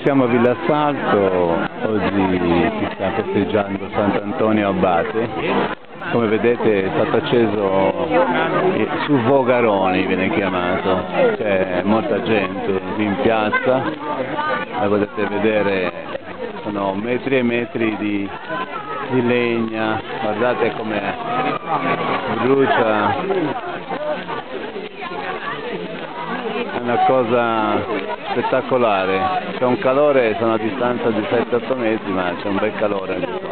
Siamo a Villassalto, oggi si sta festeggiando Sant'Antonio Abate. Come vedete è stato acceso su Vogaroni, viene chiamato, c'è molta gente in piazza, come potete vedere sono metri e metri di legna, guardate come brucia, è una cosa spettacolare, c'è un calore, sono a distanza di 7-8 metri ma c'è un bel calore anche qua.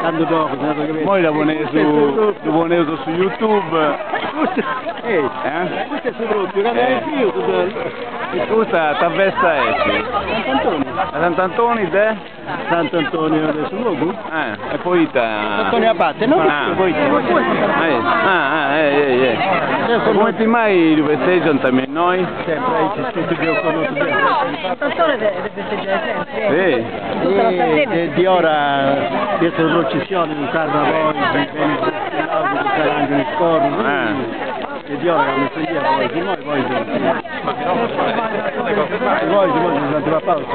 Tanto dopo, poi la volevo su YouTube. Questo è su proprio, Scusa, t'avvesta essi? Sant'Antonio de? Sant'Antonio del suo luogo? E poi Antonio Abate, no? Poi come ti mai li festeggiano también noi? Sempre, tutti i giorni. Sant'Antonio deve festeggiare sempre. Sì. Di ora, dietro la processione, un carro a voi, sarà anche il corno. E di ora mi sentiamo poi sono andati a pausa.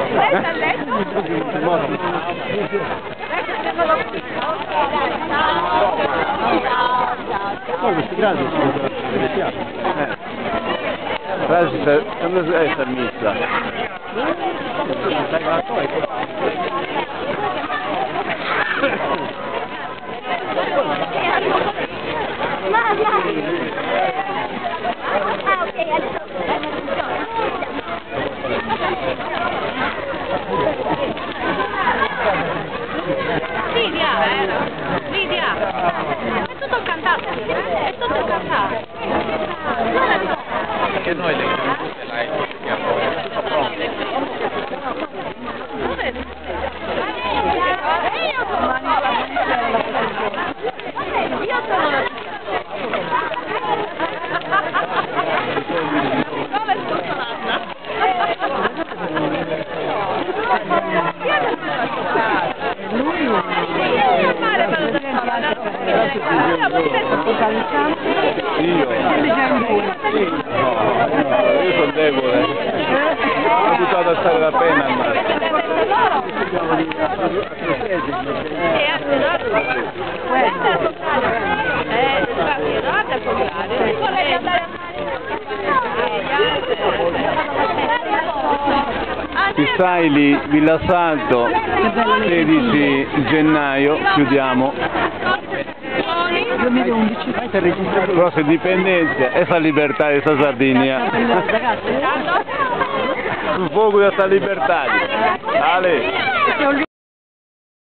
Poi questi gradi sono vestiati. Quando è sta messa? Lidia, è tutto cantato, è tutto cantato. Che noi le tutte là è tutto pronto. Io sono debole, ho abituato a stare la pena al mare. Ci stai lì, Villassalto, 16 gennaio, chiudiamo. 2011. Grosse dipendenze, esa libertà di sta Sardegna. Su fuoco di sta libertà. Ale.